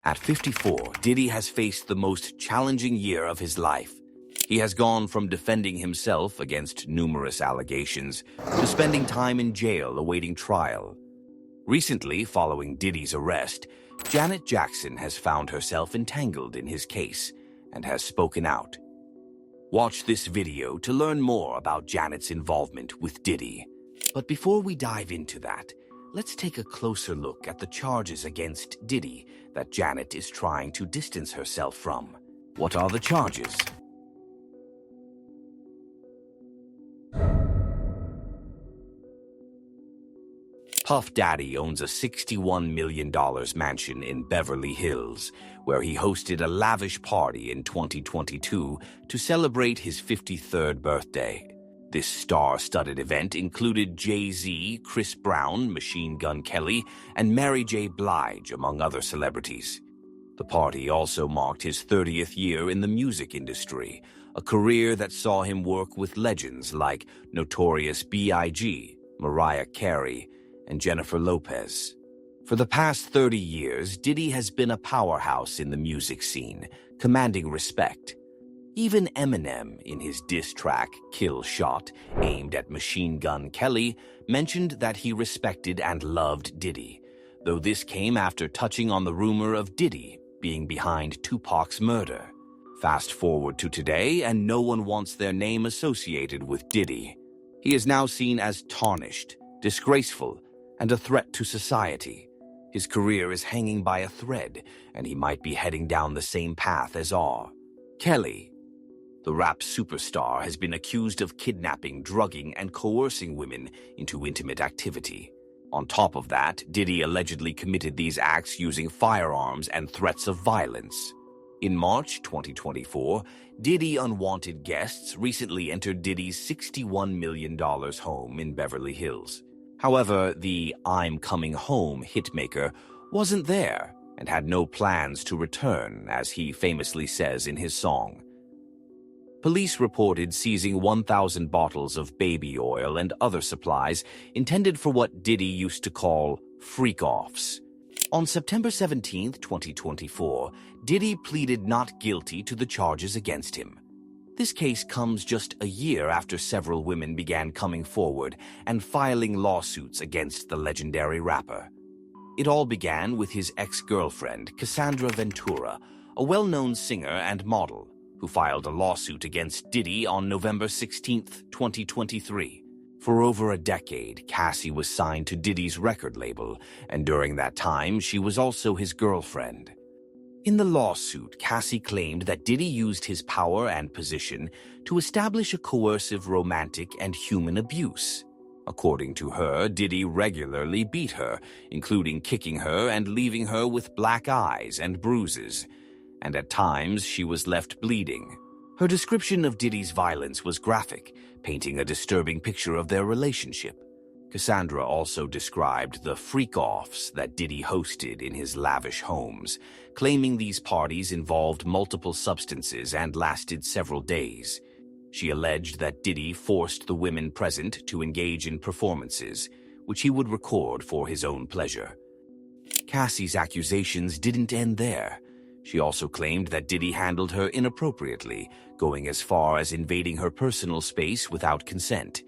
At 54, Diddy has faced the most challenging year of his life. He has gone from defending himself against numerous allegations to spending time in jail awaiting trial. Recently, following Diddy's arrest, Janet Jackson has found herself entangled in his case and has spoken out. Watch this video to learn more about Janet's involvement with Diddy. But before we dive into that, let's take a closer look at the charges against Diddy that Janet is trying to distance herself from. What are the charges? Puff Daddy owns a $61 million mansion in Beverly Hills, where he hosted a lavish party in 2022 to celebrate his 53rd birthday. This star-studded event included Jay-Z, Chris Brown, Machine Gun Kelly, and Mary J. Blige, among other celebrities. The party also marked his 30th year in the music industry, a career that saw him work with legends like Notorious B.I.G., Mariah Carey, and Jennifer Lopez. For the past 30 years, Diddy has been a powerhouse in the music scene, commanding respect. Even Eminem, in his diss track Kill Shot, aimed at Machine Gun Kelly, mentioned that he respected and loved Diddy, though this came after touching on the rumor of Diddy being behind Tupac's murder. Fast forward to today, and no one wants their name associated with Diddy. He is now seen as tarnished, disgraceful, and a threat to society. His career is hanging by a thread, and he might be heading down the same path as R. Kelly. The rap superstar has been accused of kidnapping, drugging, and coercing women into intimate activity. On top of that, Diddy allegedly committed these acts using firearms and threats of violence. In March 2024, Diddy unwanted guests recently entered Diddy's $61 million home in Beverly Hills. However, the I'm Coming Home hitmaker wasn't there and had no plans to return, as he famously says in his song. Police reported seizing 1,000 bottles of baby oil and other supplies intended for what Diddy used to call freak-offs. On September 17, 2024, Diddy pleaded not guilty to the charges against him. This case comes just a year after several women began coming forward and filing lawsuits against the legendary rapper. It all began with his ex-girlfriend, Cassandra Ventura, a well-known singer and model, who filed a lawsuit against Diddy on November 16, 2023. For over a decade, Cassie was signed to Diddy's record label, and during that time, she was also his girlfriend. In the lawsuit, Cassie claimed that Diddy used his power and position to establish a coercive romantic and human abuse. According to her, Diddy regularly beat her, including kicking her and leaving her with black eyes and bruises, and at times she was left bleeding. Her description of Diddy's violence was graphic, painting a disturbing picture of their relationship. Cassandra also described the freak-offs that Diddy hosted in his lavish homes, claiming these parties involved multiple substances and lasted several days. She alleged that Diddy forced the women present to engage in performances, which he would record for his own pleasure. Cassie's accusations didn't end there. She also claimed that Diddy handled her inappropriately, going as far as invading her personal space without consent.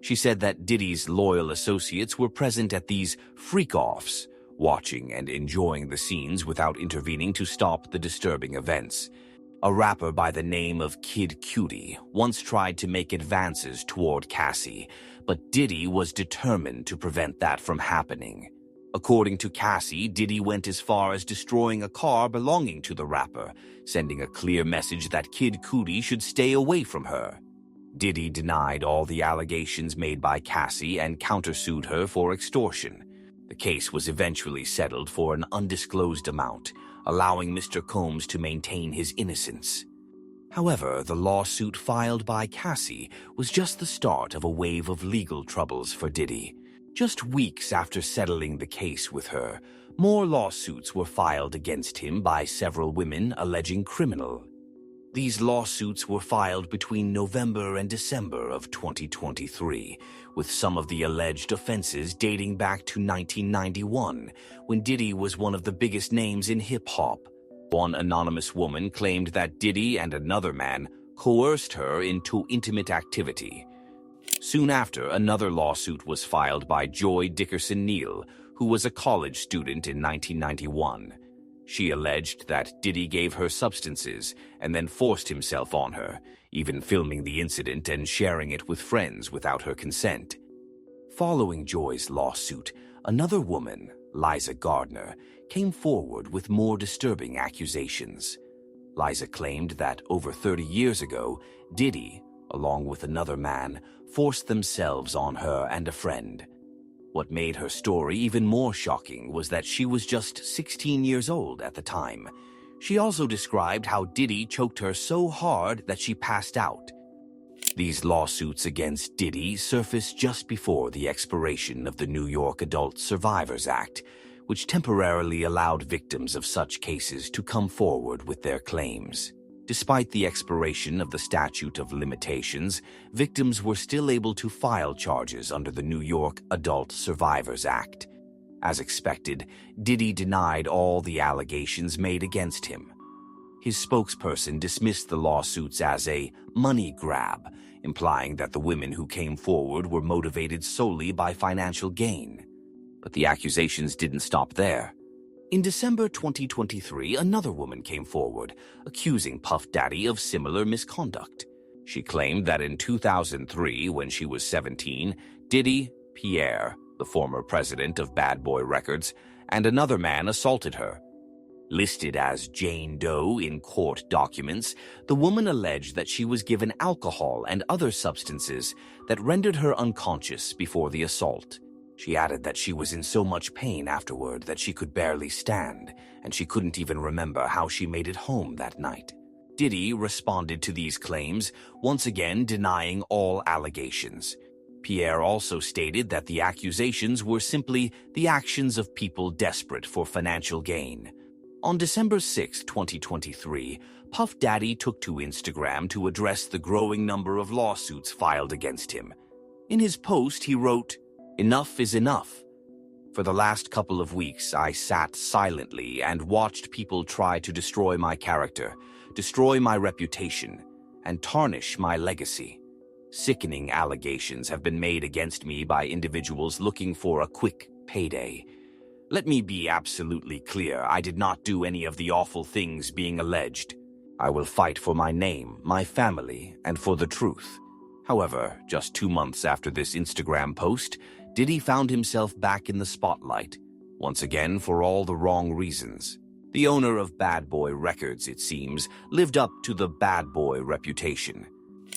She said that Diddy's loyal associates were present at these freak-offs, watching and enjoying the scenes without intervening to stop the disturbing events. A rapper by the name of Kid Cudi once tried to make advances toward Cassie, but Diddy was determined to prevent that from happening. According to Cassie, Diddy went as far as destroying a car belonging to the rapper, sending a clear message that Kid Cudi should stay away from her. Diddy denied all the allegations made by Cassie and countersued her for extortion. The case was eventually settled for an undisclosed amount, allowing Mr. Combs to maintain his innocence. However, the lawsuit filed by Cassie was just the start of a wave of legal troubles for Diddy. Just weeks after settling the case with her, more lawsuits were filed against him by several women alleging criminal These lawsuits were filed between November and December of 2023, with some of the alleged offenses dating back to 1991, when Diddy was one of the biggest names in hip-hop. One anonymous woman claimed that Diddy and another man coerced her into intimate activity. Soon after, another lawsuit was filed by Joy Dickerson Neal, who was a college student in 1991. She alleged that Diddy gave her substances and then forced himself on her, even filming the incident and sharing it with friends without her consent. Following Joy's lawsuit, another woman, Liza Gardner, came forward with more disturbing accusations. Liza claimed that over 30 years ago, Diddy, along with another man, forced themselves on her and a friend. What made her story even more shocking was that she was just 16 years old at the time. She also described how Diddy choked her so hard that she passed out. These lawsuits against Diddy surfaced just before the expiration of the New York Adult Survivors Act, which temporarily allowed victims of such cases to come forward with their claims. Despite the expiration of the statute of limitations, victims were still able to file charges under the New York Adult Survivors Act. As expected, Diddy denied all the allegations made against him. His spokesperson dismissed the lawsuits as a money grab, implying that the women who came forward were motivated solely by financial gain. But the accusations didn't stop there. In December 2023, another woman came forward, accusing Puff Daddy of similar misconduct. She claimed that in 2003, when she was 17, Diddy, Pierre, the former president of Bad Boy Records, and another man assaulted her. Listed as Jane Doe in court documents, the woman alleged that she was given alcohol and other substances that rendered her unconscious before the assault. She added that she was in so much pain afterward that she could barely stand, and she couldn't even remember how she made it home that night. Diddy responded to these claims, once again denying all allegations. Pierre also stated that the accusations were simply the actions of people desperate for financial gain. On December 6, 2023, Puff Daddy took to Instagram to address the growing number of lawsuits filed against him. In his post, he wrote, "Enough is enough. For the last couple of weeks, I sat silently and watched people try to destroy my character, destroy my reputation, and tarnish my legacy. Sickening allegations have been made against me by individuals looking for a quick payday. Let me be absolutely clear, I did not do any of the awful things being alleged. I will fight for my name, my family, and for the truth." However, just 2 months after this Instagram post, Diddy found himself back in the spotlight, once again for all the wrong reasons. The owner of Bad Boy Records, it seems, lived up to the bad boy reputation.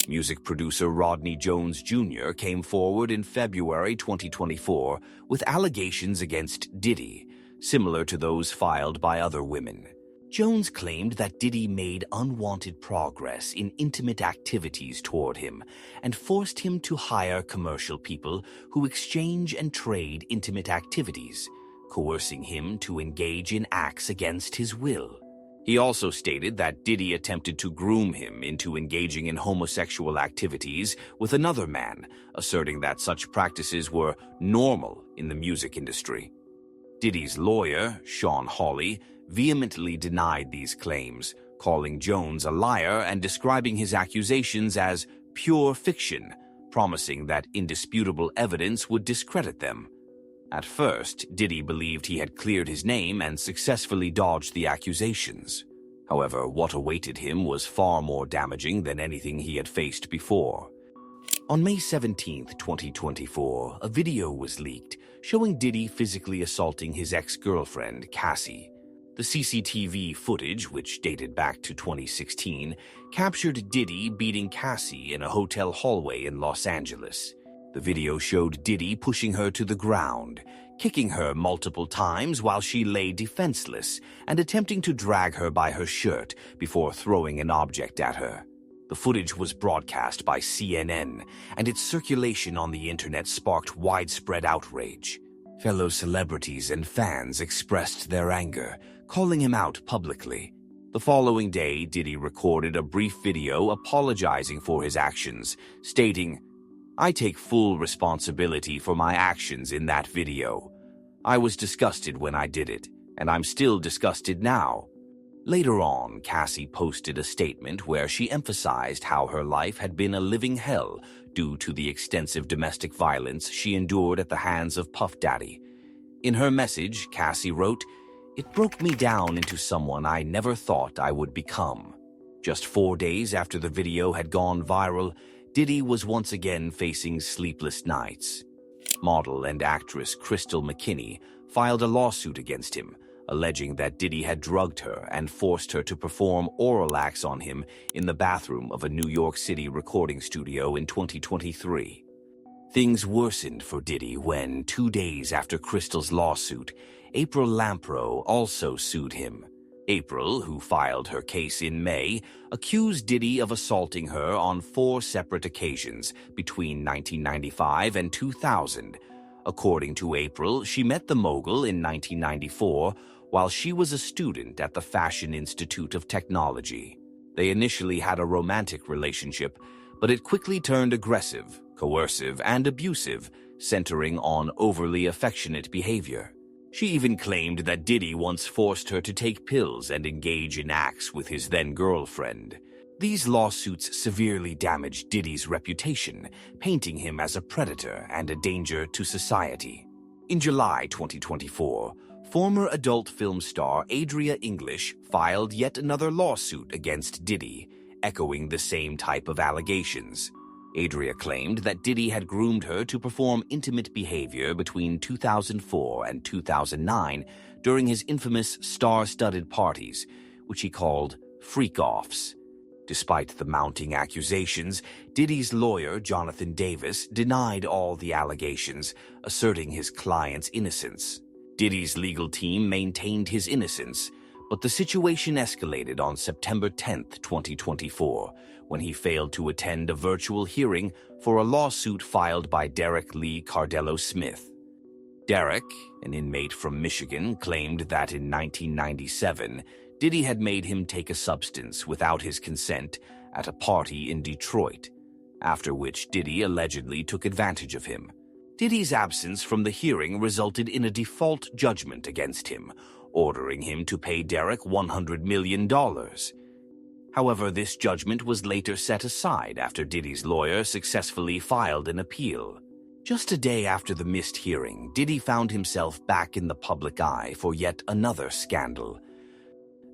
Music producer Rodney Jones Jr. came forward in February 2024 with allegations against Diddy, similar to those filed by other women. Jones claimed that Diddy made unwanted progress in intimate activities toward him and forced him to hire commercial people who exchange and trade intimate activities, coercing him to engage in acts against his will. He also stated that Diddy attempted to groom him into engaging in homosexual activities with another man, asserting that such practices were normal in the music industry. Diddy's lawyer, Sean Hawley, vehemently denied these claims, calling Jones a liar and describing his accusations as pure fiction, promising that indisputable evidence would discredit them. At first, Diddy believed he had cleared his name and successfully dodged the accusations. However, what awaited him was far more damaging than anything he had faced before. On May 17, 2024, a video was leaked showing Diddy physically assaulting his ex-girlfriend, Cassie. The CCTV footage, which dated back to 2016, captured Diddy beating Cassie in a hotel hallway in Los Angeles. The video showed Diddy pushing her to the ground, kicking her multiple times while she lay defenseless, and attempting to drag her by her shirt before throwing an object at her. The footage was broadcast by CNN, and its circulation on the internet sparked widespread outrage. Fellow celebrities and fans expressed their anger, calling him out publicly. The following day, Diddy recorded a brief video apologizing for his actions, stating, "I take full responsibility for my actions in that video. I was disgusted when I did it, and I'm still disgusted now." Later on, Cassie posted a statement where she emphasized how her life had been a living hell due to the extensive domestic violence she endured at the hands of Puff Daddy. In her message, Cassie wrote, "It broke me down into someone I never thought I would become." Just 4 days after the video had gone viral, Diddy was once again facing sleepless nights. Model and actress Crystal McKinney filed a lawsuit against him, alleging that Diddy had drugged her and forced her to perform oral acts on him in the bathroom of a New York City recording studio in 2023. Things worsened for Diddy when, 2 days after Crystal's lawsuit, April Lampro also sued him. April, who filed her case in May, accused Diddy of assaulting her on 4 separate occasions between 1995 and 2000. According to April, she met the mogul in 1994 while she was a student at the Fashion Institute of Technology. They initially had a romantic relationship, but it quickly turned aggressive, coercive, and abusive, centering on overly affectionate behavior. She even claimed that Diddy once forced her to take pills and engage in acts with his then-girlfriend. These lawsuits severely damaged Diddy's reputation, painting him as a predator and a danger to society. In July 2024, former adult film star Adria English filed yet another lawsuit against Diddy, echoing the same type of allegations. Adria claimed that Diddy had groomed her to perform intimate behavior between 2004 and 2009 during his infamous star-studded parties, which he called freak-offs. Despite the mounting accusations, Diddy's lawyer, Jonathan Davis, denied all the allegations, asserting his client's innocence. Diddy's legal team maintained his innocence, but the situation escalated on September 10, 2024, when he failed to attend a virtual hearing for a lawsuit filed by Derek Lee Cardello Smith. Derek, an inmate from Michigan, claimed that in 1997, Diddy had made him take a substance without his consent at a party in Detroit, after which Diddy allegedly took advantage of him. Diddy's absence from the hearing resulted in a default judgment against him, ordering him to pay Derek $100 million. However, this judgment was later set aside after Diddy's lawyer successfully filed an appeal. Just a day after the missed hearing, Diddy found himself back in the public eye for yet another scandal.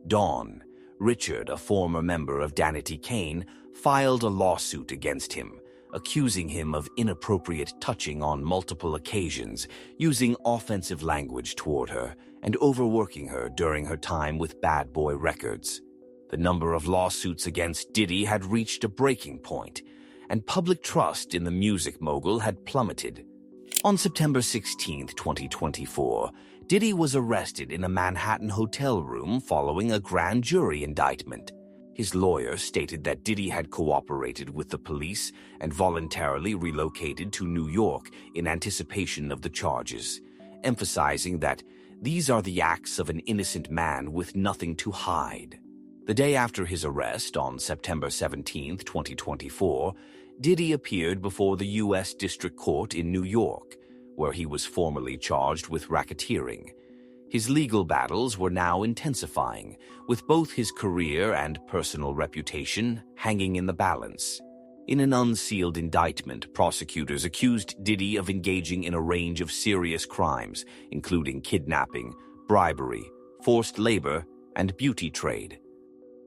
Dawn Richard, a former member of Danity Kane, filed a lawsuit against him, accusing him of inappropriate touching on multiple occasions, using offensive language toward her, and overworking her during her time with Bad Boy Records. The number of lawsuits against Diddy had reached a breaking point, and public trust in the music mogul had plummeted. On September 16, 2024, Diddy was arrested in a Manhattan hotel room following a grand jury indictment. His lawyer stated that Diddy had cooperated with the police and voluntarily relocated to New York in anticipation of the charges, emphasizing that these are the acts of an innocent man with nothing to hide. The day after his arrest, on September 17, 2024, Diddy appeared before the U.S. District Court in New York, where he was formally charged with racketeering. His legal battles were now intensifying, with both his career and personal reputation hanging in the balance. In an unsealed indictment, prosecutors accused Diddy of engaging in a range of serious crimes, including kidnapping, bribery, forced labor, and beauty trade.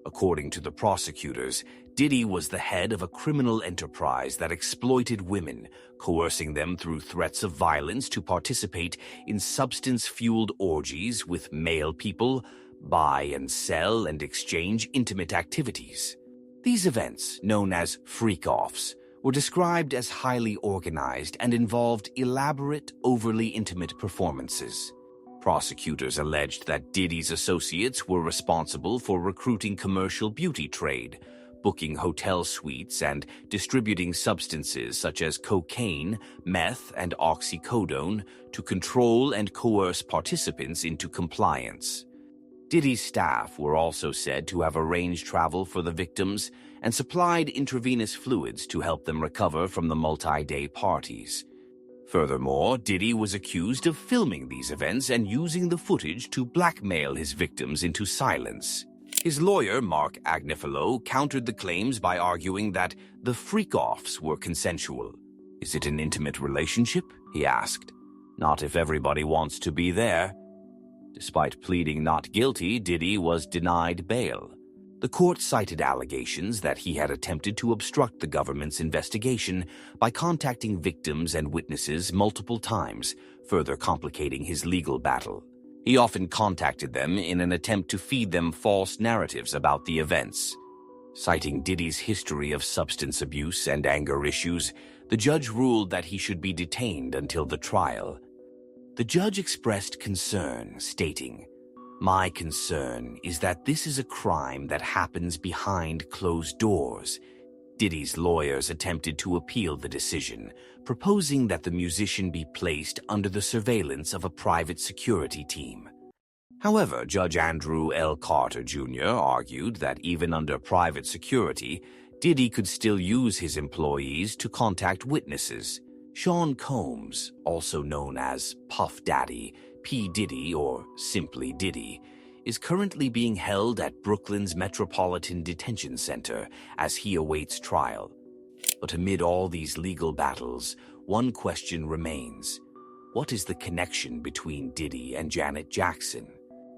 According to the prosecutors, Diddy was the head of a criminal enterprise that exploited women, coercing them through threats of violence to participate in substance-fueled orgies with male people, buy and sell and exchange intimate activities. These events, known as freak-offs, were described as highly organized and involved elaborate, overly intimate performances. Prosecutors alleged that Diddy's associates were responsible for recruiting commercial beauty trade, booking hotel suites, and distributing substances such as cocaine, meth, and oxycodone to control and coerce participants into compliance. Diddy's staff were also said to have arranged travel for the victims and supplied intravenous fluids to help them recover from the multi-day parties. Furthermore, Diddy was accused of filming these events and using the footage to blackmail his victims into silence. His lawyer, Mark Agnifilo, countered the claims by arguing that the freak-offs were consensual. "Is it an intimate relationship?" he asked. "Not if everybody wants to be there." Despite pleading not guilty, Diddy was denied bail. The court cited allegations that he had attempted to obstruct the government's investigation by contacting victims and witnesses multiple times, further complicating his legal battle. He often contacted them in an attempt to feed them false narratives about the events. Citing Diddy's history of substance abuse and anger issues, the judge ruled that he should be detained until the trial. The judge expressed concern, stating, "My concern is that this is a crime that happens behind closed doors." Diddy's lawyers attempted to appeal the decision, proposing that the musician be placed under the surveillance of a private security team. However, Judge Andrew L. Carter Jr. argued that even under private security, Diddy could still use his employees to contact witnesses. Sean Combs, also known as Puff Daddy, P. Diddy, or simply Diddy, is currently being held at Brooklyn's Metropolitan Detention Center as he awaits trial. But amid all these legal battles, one question remains. What is the connection between Diddy and Janet Jackson?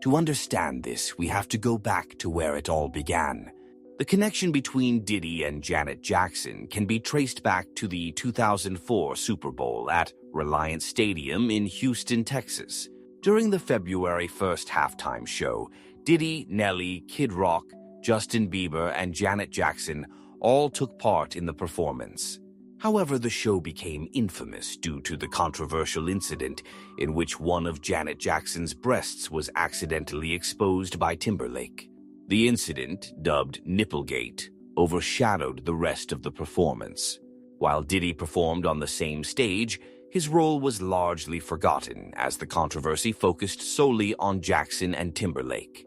To understand this, we have to go back to where it all began. The connection between Diddy and Janet Jackson can be traced back to the 2004 Super Bowl at Reliance Stadium in Houston, Texas. During the February 1st halftime show, Diddy, Nelly, Kid Rock, Justin Bieber, and Janet Jackson all took part in the performance. However, the show became infamous due to the controversial incident in which one of Janet Jackson's breasts was accidentally exposed by Timberlake. The incident, dubbed Nipplegate, overshadowed the rest of the performance. While Diddy performed on the same stage, his role was largely forgotten as the controversy focused solely on Jackson and Timberlake.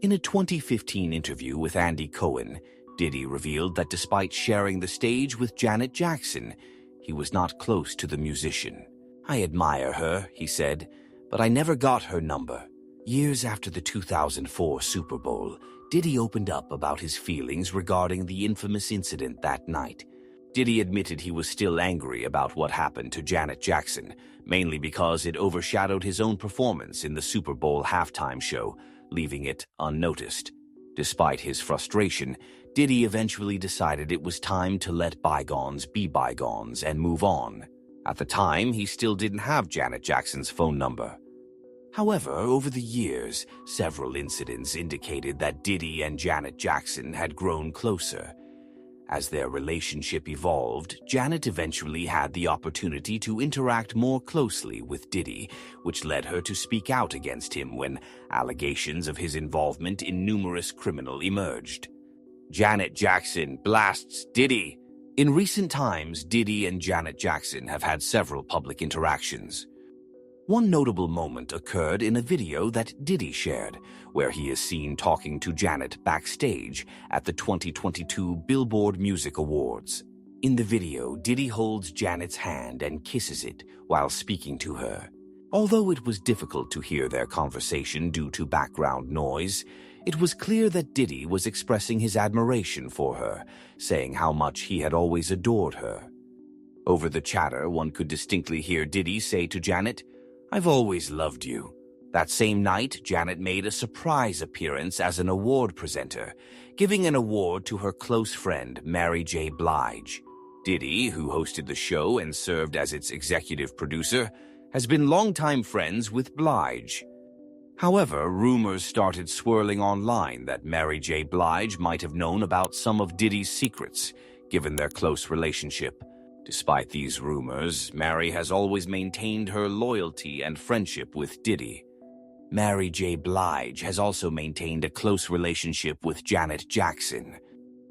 In a 2015 interview with Andy Cohen, Diddy revealed that despite sharing the stage with Janet Jackson, he was not close to the musician. "I admire her," he said, "but I never got her number." Years after the 2004 Super Bowl, Diddy opened up about his feelings regarding the infamous incident that night. Diddy admitted he was still angry about what happened to Janet Jackson, mainly because it overshadowed his own performance in the Super Bowl halftime show, leaving it unnoticed. Despite his frustration, Diddy eventually decided it was time to let bygones be bygones and move on. At the time, he still didn't have Janet Jackson's phone number. However, over the years, several incidents indicated that Diddy and Janet Jackson had grown closer. As their relationship evolved, Janet eventually had the opportunity to interact more closely with Diddy, which led her to speak out against him when allegations of his involvement in numerous criminal emerged. Janet Jackson blasts Diddy. In recent times, Diddy and Janet Jackson have had several public interactions. One notable moment occurred in a video that Diddy shared, where he is seen talking to Janet backstage at the 2022 Billboard Music Awards. In the video, Diddy holds Janet's hand and kisses it while speaking to her. Although it was difficult to hear their conversation due to background noise, it was clear that Diddy was expressing his admiration for her, saying how much he had always adored her. Over the chatter, one could distinctly hear Diddy say to Janet, "I've always loved you." That same night, Janet made a surprise appearance as an award presenter, giving an award to her close friend, Mary J. Blige. Diddy, who hosted the show and served as its executive producer, has been longtime friends with Blige. However, rumors started swirling online that Mary J. Blige might have known about some of Diddy's secrets, given their close relationship. Despite these rumors, Mary has always maintained her loyalty and friendship with Diddy. Mary J. Blige has also maintained a close relationship with Janet Jackson.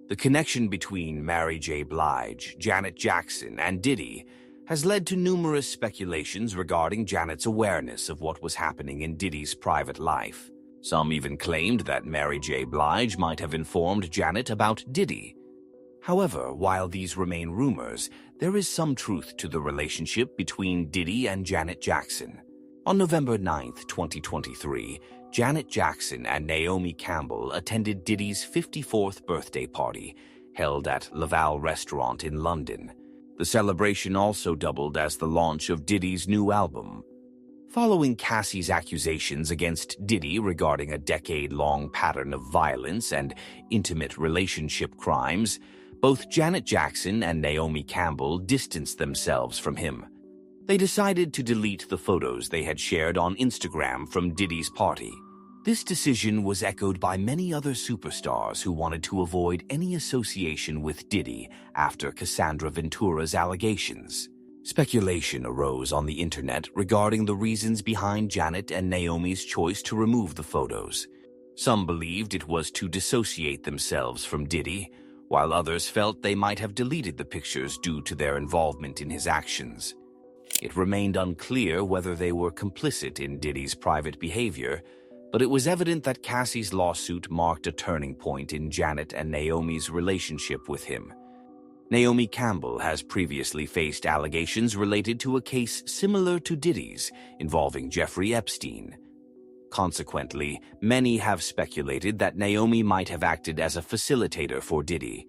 The connection between Mary J. Blige, Janet Jackson, and Diddy has led to numerous speculations regarding Janet's awareness of what was happening in Diddy's private life. Some even claimed that Mary J. Blige might have informed Janet about Diddy. However, while these remain rumors, there is some truth to the relationship between Diddy and Janet Jackson. On November 9, 2023, Janet Jackson and Naomi Campbell attended Diddy's 54th birthday party, held at Laval Restaurant in London. The celebration also doubled as the launch of Diddy's new album. Following Cassie's accusations against Diddy regarding a decade-long pattern of violence and intimate relationship crimes, both Janet Jackson and Naomi Campbell distanced themselves from him. They decided to delete the photos they had shared on Instagram from Diddy's party. This decision was echoed by many other superstars who wanted to avoid any association with Diddy after Cassandra Ventura's allegations. Speculation arose on the internet regarding the reasons behind Janet and Naomi's choice to remove the photos. Some believed it was to dissociate themselves from Diddy, while others felt they might have deleted the pictures due to their involvement in his actions. It remained unclear whether they were complicit in Diddy's private behavior, but it was evident that Cassie's lawsuit marked a turning point in Janet and Naomi's relationship with him. Naomi Campbell has previously faced allegations related to a case similar to Diddy's, involving Jeffrey Epstein. Consequently, many have speculated that Naomi might have acted as a facilitator for Diddy.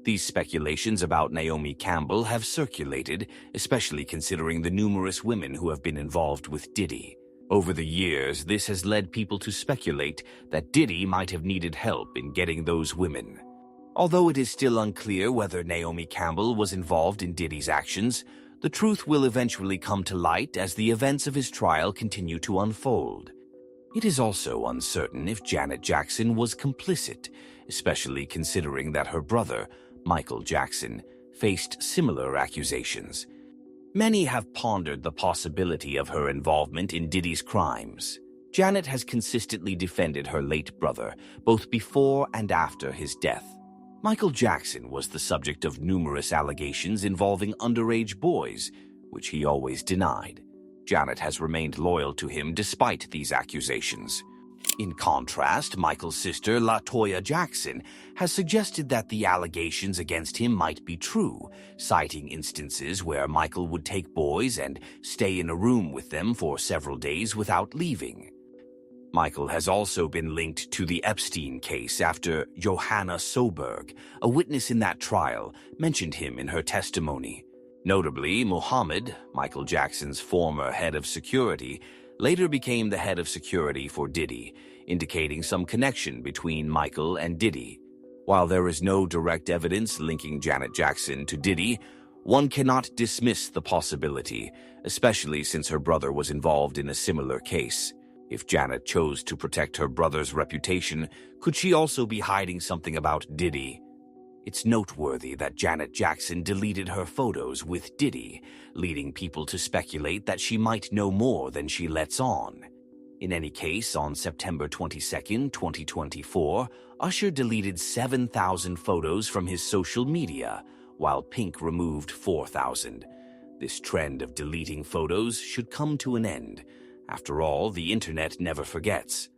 These speculations about Naomi Campbell have circulated, especially considering the numerous women who have been involved with Diddy. Over the years, this has led people to speculate that Diddy might have needed help in getting those women. Although it is still unclear whether Naomi Campbell was involved in Diddy's actions, the truth will eventually come to light as the events of his trial continue to unfold. It is also uncertain if Janet Jackson was complicit, especially considering that her brother, Michael Jackson, faced similar accusations. Many have pondered the possibility of her involvement in Diddy's crimes. Janet has consistently defended her late brother, both before and after his death. Michael Jackson was the subject of numerous allegations involving underage boys, which he always denied. Janet has remained loyal to him despite these accusations. In contrast, Michael's sister, LaToya Jackson, has suggested that the allegations against him might be true, citing instances where Michael would take boys and stay in a room with them for several days without leaving. Michael has also been linked to the Epstein case after Johanna Soberg, a witness in that trial, mentioned him in her testimony. Notably, Muhammad, Michael Jackson's former head of security, later became the head of security for Diddy, indicating some connection between Michael and Diddy. While there is no direct evidence linking Janet Jackson to Diddy, one cannot dismiss the possibility, especially since her brother was involved in a similar case. If Janet chose to protect her brother's reputation, could she also be hiding something about Diddy? It's noteworthy that Janet Jackson deleted her photos with Diddy, leading people to speculate that she might know more than she lets on. In any case, on September 22, 2024, Usher deleted 7,000 photos from his social media, while Pink removed 4,000. This trend of deleting photos should come to an end. After all, the internet never forgets.